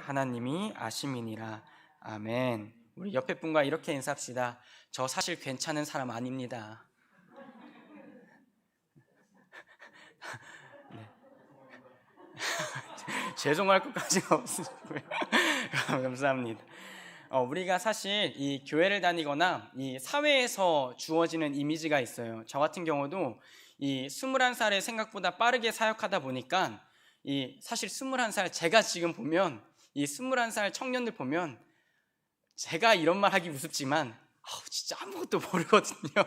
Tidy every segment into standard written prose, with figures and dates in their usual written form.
하나님이 아심이니라. 아멘. 우리 옆에 분과 이렇게 인사합시다. 저 사실 괜찮은 사람 아닙니다. 네. 죄송할 것까지가 없으시고요. 감사합니다. 우리가 사실 이 교회를 다니거나 이 사회에서 주어지는 이미지가 있어요. 저 같은 경우도 이 21살에 생각보다 빠르게 사역하다 보니까 이 사실 21살 제가 지금 보면 이 21살 청년들 보면 제가 이런 말 하기 우습지만 진짜 아무것도 모르거든요.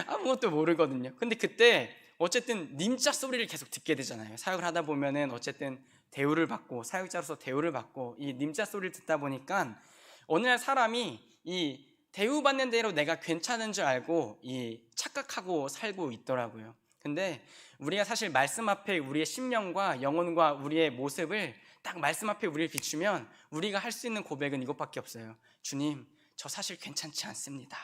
아무것도 모르거든요. 근데 그때 어쨌든 님자 소리를 계속 듣게 되잖아요. 사역을 하다 보면은 어쨌든 대우를 받고 사역자로서 대우를 받고 이 님자 소리를 듣다 보니까 어느 날 사람이 이 대우받는 대로 내가 괜찮은 줄 알고 이 착각하고 살고 있더라고요. 근데 우리가 사실 말씀 앞에 우리의 심령과 영혼과 우리의 모습을 딱 말씀 앞에 우리를 비추면 우리가 할 수 있는 고백은 이것밖에 없어요. 주님, 저 사실 괜찮지 않습니다.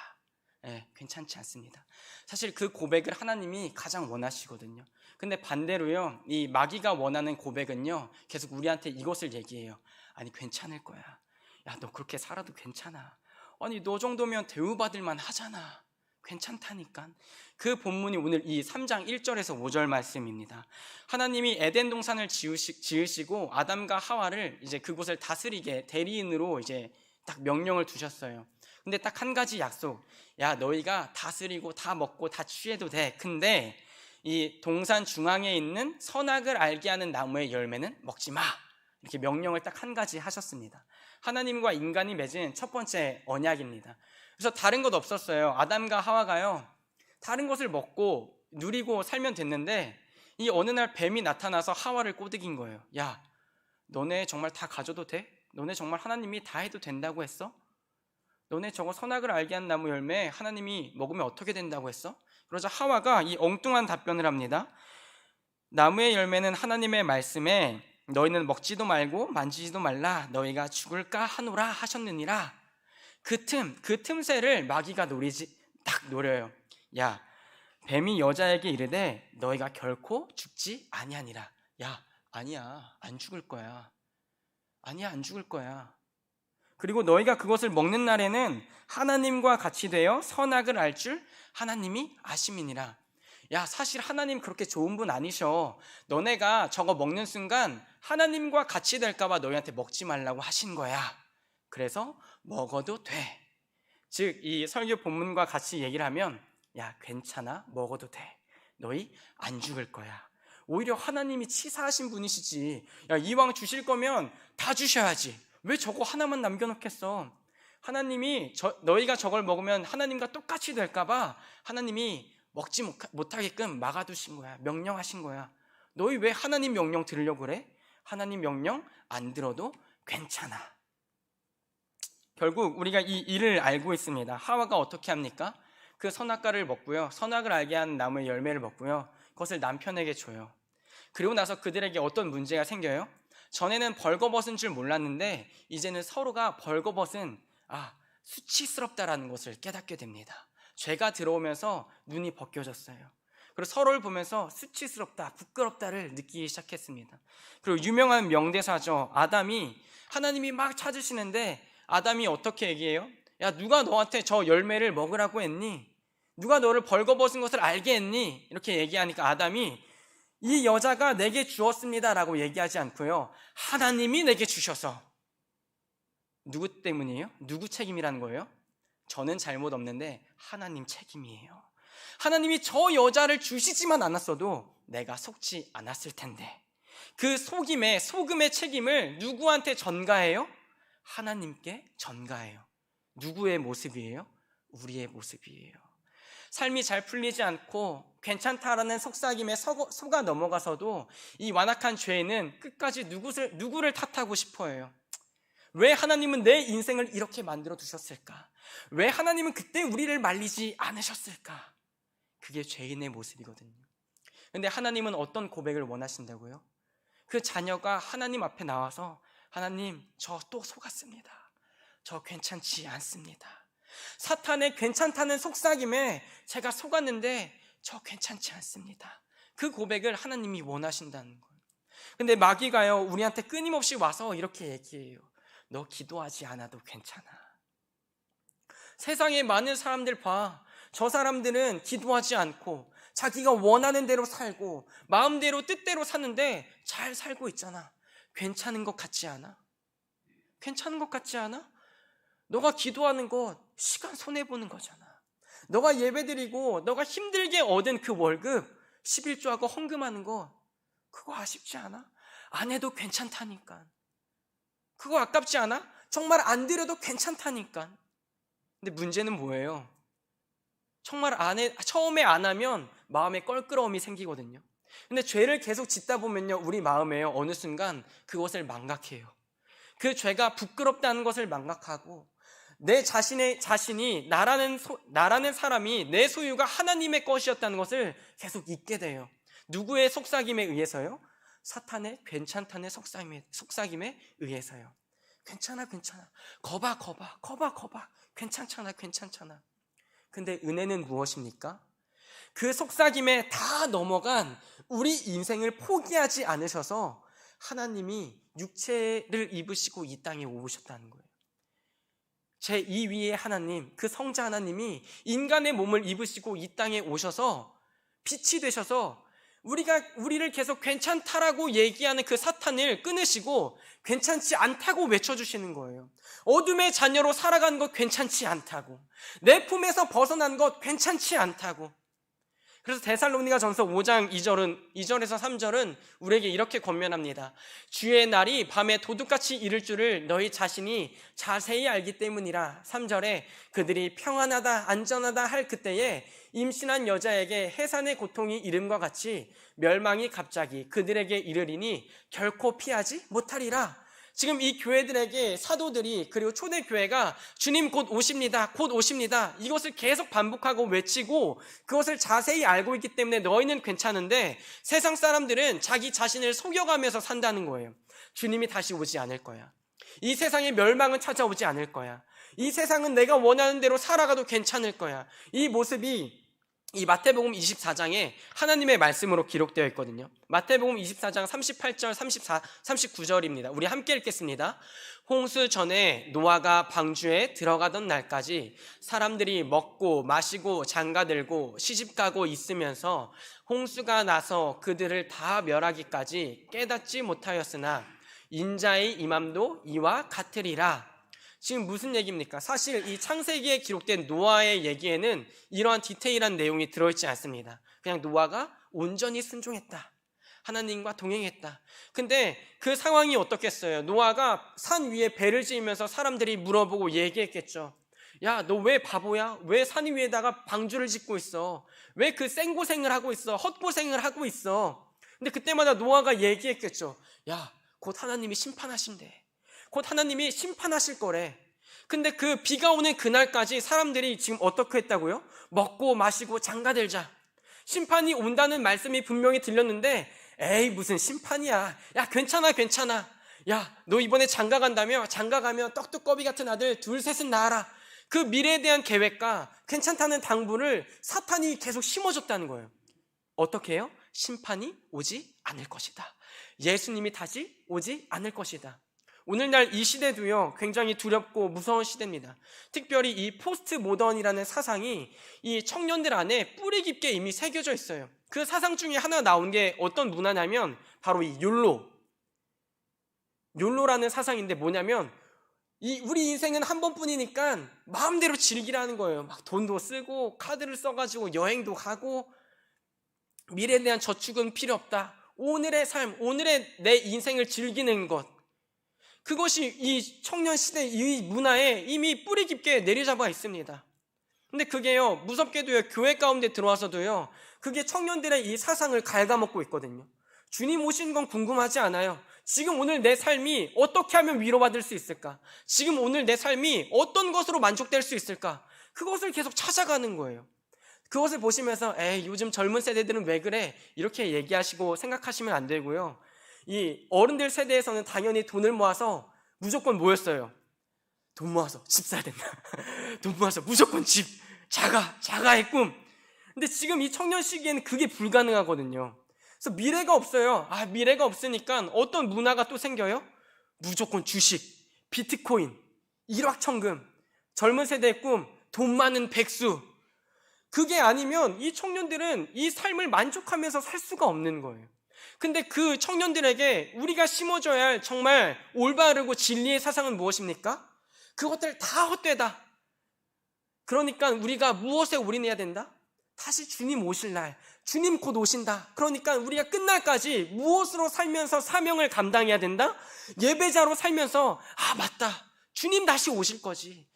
괜찮지 않습니다. 사실 그 고백을 하나님이 가장 원하시거든요. 근데 반대로요, 이 마귀가 원하는 고백은요, 계속 우리한테 이것을 얘기해요. 아니, 괜찮을 거야. 야, 너 그렇게 살아도 괜찮아. 아니, 너 정도면 대우받을만 하잖아. 괜찮다니까. 그 본문이 오늘 이 3장 1절에서 5절 말씀입니다. 하나님이 에덴 동산을 지으시고 아담과 하와를 이제 그곳을 다스리게 대리인으로 이제 딱 명령을 두셨어요. 근데 딱 한 가지 약속. 야, 너희가 다스리고 다 먹고 다 취해도 돼. 근데 이 동산 중앙에 있는 선악을 알게 하는 나무의 열매는 먹지 마. 이렇게 명령을 딱 한 가지 하셨습니다. 하나님과 인간이 맺은 첫 번째 언약입니다. 그래서 다른 것 없었어요. 아담과 하와가요, 다른 것을 먹고 누리고 살면 됐는데 이 어느 날 뱀이 나타나서 하와를 꼬드긴 거예요. 야, 너네 정말 다 가져도 돼? 너네 정말 하나님이 다 해도 된다고 했어? 너네 저거 선악을 알게 한 나무 열매 하나님이 먹으면 어떻게 된다고 했어? 그러자 하와가 이 엉뚱한 답변을 합니다. 나무의 열매는 하나님의 말씀에 너희는 먹지도 말고 만지지도 말라 너희가 죽을까 하노라 하셨느니라. 그 틈새를 마귀가 딱 노려요. 야, 뱀이 여자에게 이르되 너희가 결코 죽지 아니하니라. 야, 아니야, 안 죽을 거야. 아니야, 안 죽을 거야. 그리고 너희가 그것을 먹는 날에는 하나님과 같이 되어 선악을 알 줄 하나님이 아심이니라. 야, 사실 하나님 그렇게 좋은 분 아니셔. 너네가 저거 먹는 순간 하나님과 같이 될까 봐 너희한테 먹지 말라고 하신 거야. 그래서 먹어도 돼. 즉, 이 설교 본문과 같이 얘기를 하면 야, 괜찮아, 먹어도 돼. 너희 안 죽을 거야. 오히려 하나님이 치사하신 분이시지. 야, 이왕 주실 거면 다 주셔야지. 왜 저거 하나만 남겨놓겠어? 하나님이 너희가 저걸 먹으면 하나님과 똑같이 될까 봐 하나님이 먹지 못하게끔 막아두신 거야. 명령하신 거야. 너희 왜 하나님 명령 들으려고 그래? 하나님 명령 안 들어도 괜찮아. 결국 우리가 이 일을 알고 있습니다. 하와가 어떻게 합니까? 그 선악과를 먹고요, 선악을 알게 하는 나무의 열매를 먹고요, 그것을 남편에게 줘요. 그리고 나서 그들에게 어떤 문제가 생겨요? 전에는 벌거벗은 줄 몰랐는데 이제는 서로가 벌거벗은 수치스럽다라는 것을 깨닫게 됩니다. 죄가 들어오면서 눈이 벗겨졌어요. 그리고 서로를 보면서 수치스럽다, 부끄럽다를 느끼기 시작했습니다. 그리고 유명한 명대사죠. 하나님이 막 찾으시는데 아담이 어떻게 얘기해요? 야, 누가 너한테 저 열매를 먹으라고 했니? 누가 너를 벌거벗은 것을 알게 했니? 이렇게 얘기하니까 아담이 이 여자가 내게 주었습니다 라고 얘기하지 않고요, 하나님이 내게 주셔서. 누구 때문이에요? 누구 책임이라는 거예요? 저는 잘못 없는데 하나님 책임이에요. 하나님이 저 여자를 주시지만 않았어도 내가 속지 않았을 텐데 그 소금의 책임을 누구한테 전가해요? 하나님께 전가해요. 누구의 모습이에요? 우리의 모습이에요. 삶이 잘 풀리지 않고 괜찮다라는 속삭임에 속아 넘어가서도 이 완악한 죄는 끝까지 누구를 탓하고 싶어해요. 왜 하나님은 내 인생을 이렇게 만들어 두셨을까? 왜 하나님은 그때 우리를 말리지 않으셨을까? 그게 죄인의 모습이거든요. 근데 하나님은 어떤 고백을 원하신다고요? 그 자녀가 하나님 앞에 나와서 하나님, 저 또 속았습니다. 저 괜찮지 않습니다. 사탄의 괜찮다는 속삭임에 제가 속았는데 저 괜찮지 않습니다. 그 고백을 하나님이 원하신다는 거예요. 근데 마귀가요, 우리한테 끊임없이 와서 이렇게 얘기해요. 너 기도하지 않아도 괜찮아. 세상에 많은 사람들 봐. 저 사람들은 기도하지 않고 자기가 원하는 대로 살고 마음대로 뜻대로 사는데 잘 살고 있잖아. 괜찮은 것 같지 않아? 괜찮은 것 같지 않아? 너가 기도하는 것 시간 손해보는 거잖아. 너가 예배드리고 너가 힘들게 얻은 그 월급 11조하고 헌금하는 거 그거 아쉽지 않아? 안 해도 괜찮다니까. 그거 아깝지 않아? 정말 안 드려도 괜찮다니까. 근데 문제는 뭐예요? 정말 처음에 안 하면 마음에 껄끄러움이 생기거든요. 근데 죄를 계속 짓다 보면요, 우리 마음에요, 어느 순간 그것을 망각해요. 그 죄가 부끄럽다는 것을 망각하고 내 자신이 나라는 사람이 내 소유가 하나님의 것이었다는 것을 계속 잊게 돼요. 누구의 속삭임에 의해서요? 사탄의 괜찮다는 속삭임에 의해서요. 괜찮아. 거봐. 괜찮잖아. 근데 은혜는 무엇입니까? 그 속삭임에 다 넘어간 우리 인생을 포기하지 않으셔서 하나님이 육체를 입으시고 이 땅에 오셨다는 거예요. 제2위의 하나님, 그 성자 하나님이 인간의 몸을 입으시고 이 땅에 오셔서 빛이 되셔서 우리를 계속 괜찮다라고 얘기하는 그 사탄을 끊으시고 괜찮지 않다고 외쳐주시는 거예요. 어둠의 자녀로 살아가는 것 괜찮지 않다고, 내 품에서 벗어난 것 괜찮지 않다고. 그래서 데살로니가전서 5장 2절에서 3절은 우리에게 이렇게 권면합니다. 주의 날이 밤에 도둑같이 이를 줄을 너희 자신이 자세히 알기 때문이라. 3절에 그들이 평안하다 안전하다 할 그때에 임신한 여자에게 해산의 고통이 이름과 같이 멸망이 갑자기 그들에게 이르리니 결코 피하지 못하리라. 지금 이 교회들에게 사도들이, 그리고 초대교회가 주님 곧 오십니다, 이것을 계속 반복하고 외치고 그것을 자세히 알고 있기 때문에 너희는 괜찮은데 세상 사람들은 자기 자신을 속여가면서 산다는 거예요. 주님이 다시 오지 않을 거야. 이 세상에 멸망은 찾아오지 않을 거야. 이 세상은 내가 원하는 대로 살아가도 괜찮을 거야. 이 모습이 이 마태복음 24장에 하나님의 말씀으로 기록되어 있거든요. 마태복음 24장 38절 39절입니다. 우리 함께 읽겠습니다. 홍수 전에 노아가 방주에 들어가던 날까지 사람들이 먹고 마시고 장가들고 시집가고 있으면서 홍수가 나서 그들을 다 멸하기까지 깨닫지 못하였으나 인자의 임함도 이와 같으리라. 지금 무슨 얘기입니까? 사실 이 창세기에 기록된 노아의 얘기에는 이러한 디테일한 내용이 들어있지 않습니다. 그냥 노아가 온전히 순종했다, 하나님과 동행했다. 근데 그 상황이 어떻겠어요? 노아가 산 위에 배를 지으면서 사람들이 물어보고 얘기했겠죠. 야, 너 왜 바보야? 왜 산 위에다가 방주를 짓고 있어? 왜 그 생고생을 하고 있어? 헛고생을 하고 있어? 근데 그때마다 노아가 얘기했겠죠. 야, 곧 하나님이 심판하신대. 곧 하나님이 심판하실 거래. 근데 그 비가 오는 그날까지 사람들이 지금 어떻게 했다고요? 먹고 마시고 장가들자. 심판이 온다는 말씀이 분명히 들렸는데 에이 무슨 심판이야. 야 괜찮아. 야 너 이번에 장가 간다며? 장가 가면 떡두꺼비 같은 아들 둘 셋은 낳아라. 그 미래에 대한 계획과 괜찮다는 당부를 사탄이 계속 심어줬다는 거예요. 어떻게 해요? 심판이 오지 않을 것이다. 예수님이 다시 오지 않을 것이다. 오늘날 이 시대도요 굉장히 두렵고 무서운 시대입니다. 특별히 이 포스트 모던이라는 사상이 이 청년들 안에 뿌리 깊게 이미 새겨져 있어요. 그 사상 중에 하나 나온 게 어떤 문화냐면 바로 이 욜로라는 사상인데 뭐냐면 우리 인생은 한 번뿐이니까 마음대로 즐기라는 거예요. 막 돈도 쓰고 카드를 써가지고 여행도 가고 미래에 대한 저축은 필요 없다. 오늘의 삶, 오늘의 내 인생을 즐기는 것, 그것이 이 청년 시대 이 문화에 이미 뿌리 깊게 내려잡아 있습니다. 근데 그게요 무섭게도요 교회 가운데 들어와서도요 그게 청년들의 이 사상을 갉아먹고 있거든요. 주님 오신 건 궁금하지 않아요. 지금 오늘 내 삶이 어떻게 하면 위로받을 수 있을까? 지금 오늘 내 삶이 어떤 것으로 만족될 수 있을까? 그것을 계속 찾아가는 거예요. 그것을 보시면서 에이 요즘 젊은 세대들은 왜 그래? 이렇게 얘기하시고 생각하시면 안 되고요. 이 어른들 세대에서는 당연히 돈을 모아서 무조건 뭐였어요? 돈 모아서 집 사야 된다. 돈 모아서 무조건 집, 자가의 꿈. 근데 지금 이 청년 시기에는 그게 불가능하거든요. 그래서 미래가 없어요. 미래가 없으니까 어떤 문화가 또 생겨요? 무조건 주식, 비트코인, 일확천금, 젊은 세대의 꿈, 돈 많은 백수. 그게 아니면 이 청년들은 이 삶을 만족하면서 살 수가 없는 거예요. 근데 그 청년들에게 우리가 심어줘야 할 정말 올바르고 진리의 사상은 무엇입니까? 그것들 다 헛되다. 그러니까 우리가 무엇에 올인해야 된다? 다시 주님 오실 날, 주님 곧 오신다. 그러니까 우리가 끝날까지 무엇으로 살면서 사명을 감당해야 된다? 예배자로 살면서 맞다, 주님 다시 오실 거지.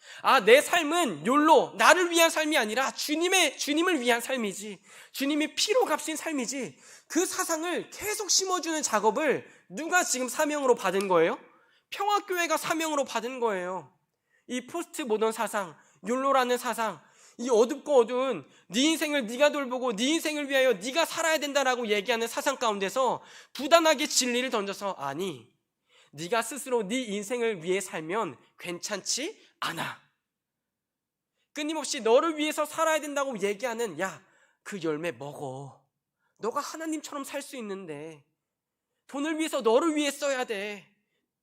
내 삶은 욜로, 나를 위한 삶이 아니라 주님을 위한 삶이지, 주님이 피로 값인 삶이지. 그 사상을 계속 심어주는 작업을 누가 지금 사명으로 받은 거예요? 평화교회가 사명으로 받은 거예요. 이 포스트 모던 사상, 욜로라는 사상, 이 어둡고 어두운 네 인생을 네가 돌보고 네 인생을 위하여 네가 살아야 된다라고 얘기하는 사상 가운데서 부단하게 진리를 던져서, 아니, 네가 스스로 네 인생을 위해 살면 괜찮지 않아. 끊임없이 너를 위해서 살아야 된다고 얘기하는, 그 열매 먹어. 너가 하나님처럼 살 수 있는데, 돈을 위해서 너를 위해 써야 돼.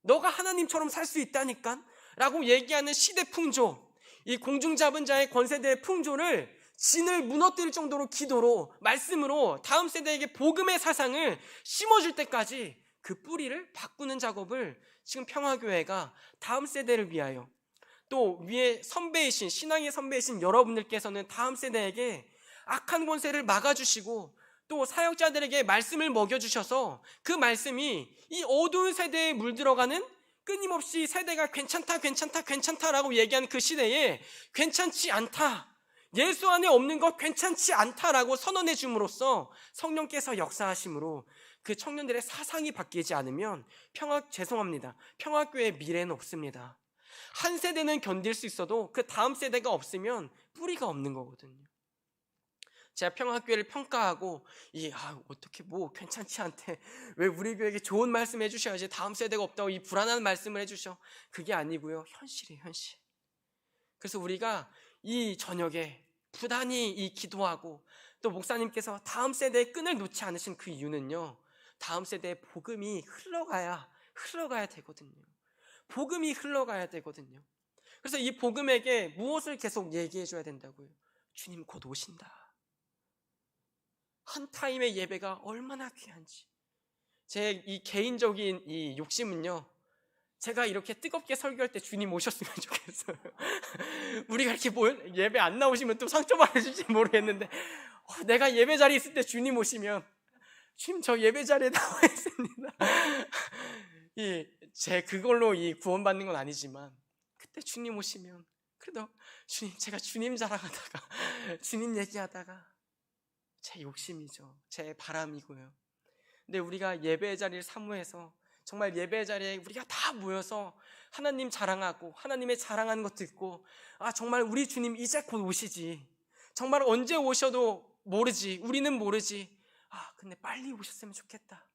너가 하나님처럼 살 수 있다니까 라고 얘기하는 시대 풍조, 이 공중 잡은 자의 권세대의 풍조를 진을 무너뜨릴 정도로 기도로, 말씀으로 다음 세대에게 복음의 사상을 심어줄 때까지 그 뿌리를 바꾸는 작업을 지금 평화교회가 다음 세대를 위하여, 또 위에 선배이신, 신앙의 선배이신 여러분들께서는 다음 세대에게 악한 권세를 막아주시고 또 사역자들에게 말씀을 먹여주셔서 그 말씀이 이 어두운 세대에 물들어가는, 끊임없이 세대가 괜찮다라고 얘기하는 그 시대에 괜찮지 않다, 예수 안에 없는 것 괜찮지 않다라고 선언해 줌으로써 성령께서 역사하심으로 그 청년들의 사상이 바뀌지 않으면 평화교회의 미래는 없습니다. 한 세대는 견딜 수 있어도 그 다음 세대가 없으면 뿌리가 없는 거거든요. 제가 평화교회를 평가하고 어떻게 괜찮지 않대, 왜 우리 교회에게 좋은 말씀 해주셔야지, 다음 세대가 없다고 이 불안한 말씀을 해주셔, 그게 아니고요, 현실이에요, 현실. 그래서 우리가 이 저녁에 부단히 이 기도하고, 또 목사님께서 다음 세대의 끈을 놓지 않으신 그 이유는요, 다음 세대의 복음이 흘러가야 되거든요. 복음이 흘러가야 되거든요. 그래서 이 복음에게 무엇을 계속 얘기해 줘야 된다고요? 주님 곧 오신다. 한 타임의 예배가 얼마나 귀한지. 제 이 개인적인 이 욕심은요, 제가 이렇게 뜨겁게 설교할 때 주님 오셨으면 좋겠어요. 우리가 이렇게 예배 안 나오시면 또 상처받으실지 모르겠는데, 내가 예배 자리에 있을 때 주님 오시면, 주님 저 예배 자리에 나와 있습니다. 그걸로 구원받는 건 아니지만, 그때 주님 오시면, 그래도 제가 주님 자랑하다가 주님 얘기하다가, 제 욕심이죠. 제 바람이고요. 근데 우리가 예배의 자리를 사모해서, 정말 예배의 자리에 우리가 다 모여서 하나님 자랑하고 하나님의 자랑하는 것 듣고, 정말 우리 주님 이제 곧 오시지, 정말 언제 오셔도 모르지, 우리는 모르지, 근데 빨리 오셨으면 좋겠다.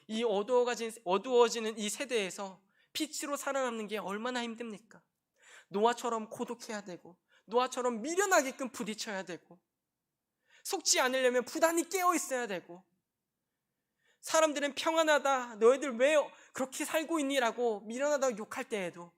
이 어두워지는 이 세대에서 빛으로 살아남는 게 얼마나 힘듭니까? 노아처럼 고독해야 되고, 노아처럼 미련하게끔 부딪혀야 되고, 속지 않으려면 부단히 깨어 있어야 되고, 사람들은 평안하다, 너희들 왜 그렇게 살고 있니? 라고 미련하다고 욕할 때에도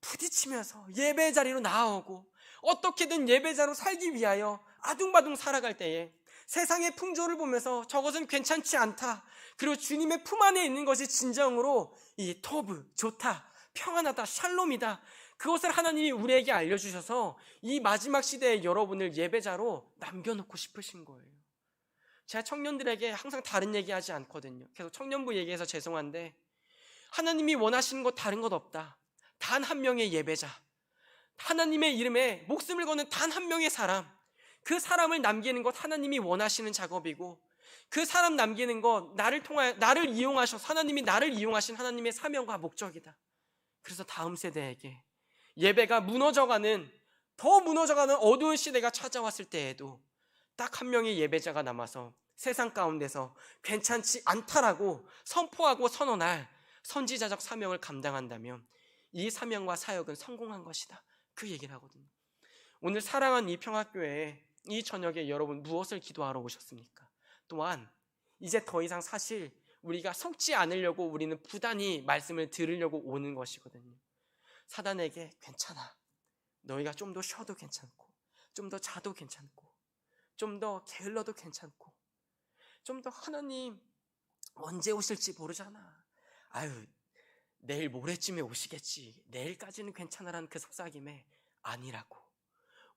부딪히면서 예배 자리로 나아오고, 어떻게든 예배자로 살기 위하여 아둥바둥 살아갈 때에 세상의 풍조를 보면서 저것은 괜찮지 않다, 그리고 주님의 품 안에 있는 것이 진정으로 이 토브, 좋다, 평안하다, 샬롬이다, 그것을 하나님이 우리에게 알려주셔서 이 마지막 시대에 여러분을 예배자로 남겨놓고 싶으신 거예요. 제가 청년들에게 항상 다른 얘기하지 않거든요. 계속 청년부 얘기해서 죄송한데, 하나님이 원하시는 것 다른 것 없다. 단 한 명의 예배자, 하나님의 이름에 목숨을 거는 단 한 명의 사람, 그 사람을 남기는 것 하나님이 원하시는 작업이고, 그 사람 남기는 것 나를 이용하셔서 하나님이 나를 이용하신 하나님의 사명과 목적이다. 그래서 다음 세대에게 예배가 더 무너져가는 어두운 시대가 찾아왔을 때에도 딱 한 명의 예배자가 남아서 세상 가운데서 괜찮지 않다라고 선포하고 선언할 선지자적 사명을 감당한다면 이 사명과 사역은 성공한 것이다, 그 얘기를 하거든요. 오늘 사랑하는 이 평화교회에 이 저녁에 여러분 무엇을 기도하러 오셨습니까? 또한 이제 더 이상 사실 우리가 속지 않으려고 우리는 부단히 말씀을 들으려고 오는 것이거든요. 사단에게 괜찮아. 너희가 좀 더 쉬어도 괜찮고, 좀 더 자도 괜찮고, 좀 더 게을러도 괜찮고, 좀 더 하나님 언제 오실지 모르잖아. 아유, 내일 모레쯤에 오시겠지. 내일까지는 괜찮아라는 그 속삭임에 아니라고.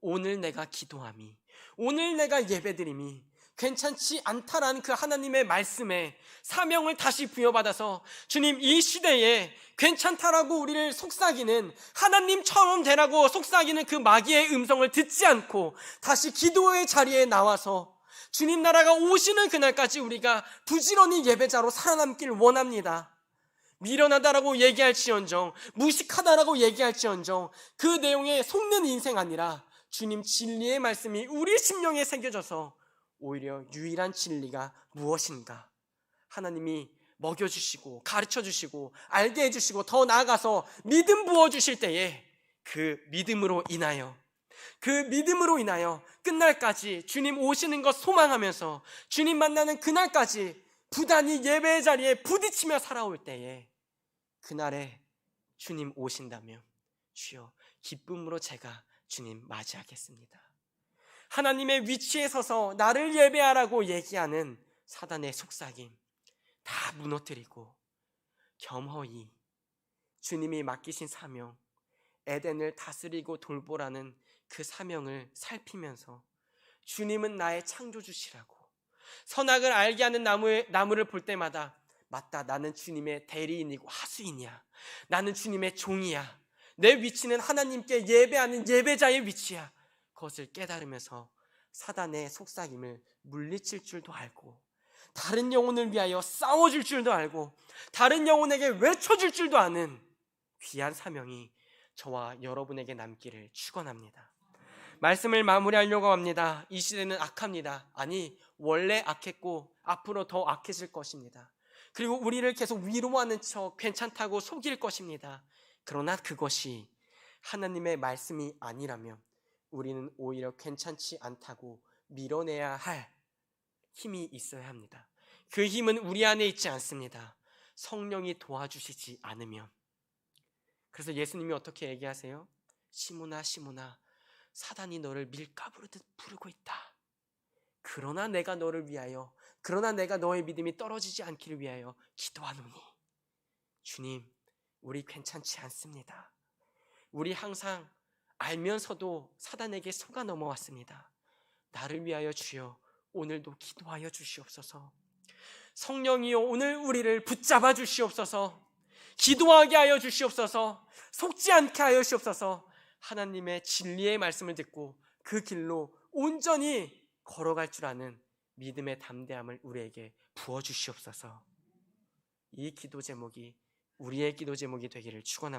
오늘 내가 기도함이, 오늘 내가 예배드림이 괜찮지 않다라는 그 하나님의 말씀에 사명을 다시 부여받아서 주님, 이 시대에 괜찮다라고 우리를 속삭이는, 하나님처럼 되라고 속삭이는 그 마귀의 음성을 듣지 않고 다시 기도의 자리에 나와서 주님 나라가 오시는 그날까지 우리가 부지런히 예배자로 살아남길 원합니다. 미련하다라고 얘기할지언정, 무식하다라고 얘기할지언정, 그 내용에 속는 인생 아니라 주님 진리의 말씀이 우리 심령에 새겨져서 오히려 유일한 진리가 무엇인가 하나님이 먹여주시고 가르쳐주시고 알게 해주시고 더 나아가서 믿음 부어주실 때에 그 믿음으로 인하여 끝날까지 주님 오시는 것 소망하면서 주님 만나는 그날까지 부단히 예배의 자리에 부딪히며 살아올 때에 그날에 주님 오신다면 주여 기쁨으로 제가 주님 맞이하겠습니다. 하나님의 위치에 서서 나를 예배하라고 얘기하는 사단의 속삭임 다 무너뜨리고 겸허히 주님이 맡기신 사명, 에덴을 다스리고 돌보라는 그 사명을 살피면서 주님은 나의 창조주시라고, 선악을 알게 하는 나무를 볼 때마다 맞다, 나는 주님의 대리인이고 하수인이야, 나는 주님의 종이야, 내 위치는 하나님께 예배하는 예배자의 위치야, 그것을 깨달으면서 사단의 속삭임을 물리칠 줄도 알고, 다른 영혼을 위하여 싸워줄 줄도 알고, 다른 영혼에게 외쳐줄 줄도 아는 귀한 사명이 저와 여러분에게 남기를 축원합니다. 말씀을 마무리하려고 합니다. 이 시대는 악합니다. 아니, 원래 악했고 앞으로 더 악해질 것입니다. 그리고 우리를 계속 위로하는 척 괜찮다고 속일 것입니다. 그러나 그것이 하나님의 말씀이 아니라면 우리는 오히려 괜찮지 않다고 밀어내야 할 힘이 있어야 합니다. 그 힘은 우리 안에 있지 않습니다. 성령이 도와주시지 않으면. 그래서 예수님이 어떻게 얘기하세요? 시몬아 시몬아, 사단이 너를 밀가부르듯 부르고 있다. 그러나 내가 너의 믿음이 떨어지지 않기를 위하여 기도하노니. 주님, 우리 괜찮지 않습니다. 우리 항상 알면서도 사단에게 속아 넘어왔습니다. 나를 위하여 주여 오늘도 기도하여 주시옵소서. 성령이여 오늘 우리를 붙잡아 주시옵소서. 기도하게 하여 주시옵소서. 속지 않게 하여 주시옵소서. 하나님의 진리의 말씀을 듣고 그 길로 온전히 걸어갈 줄 아는 믿음의 담대함을 우리에게 부어주시옵소서. 이 기도 제목이 우리의 기도 제목이 되기를 축원합니다.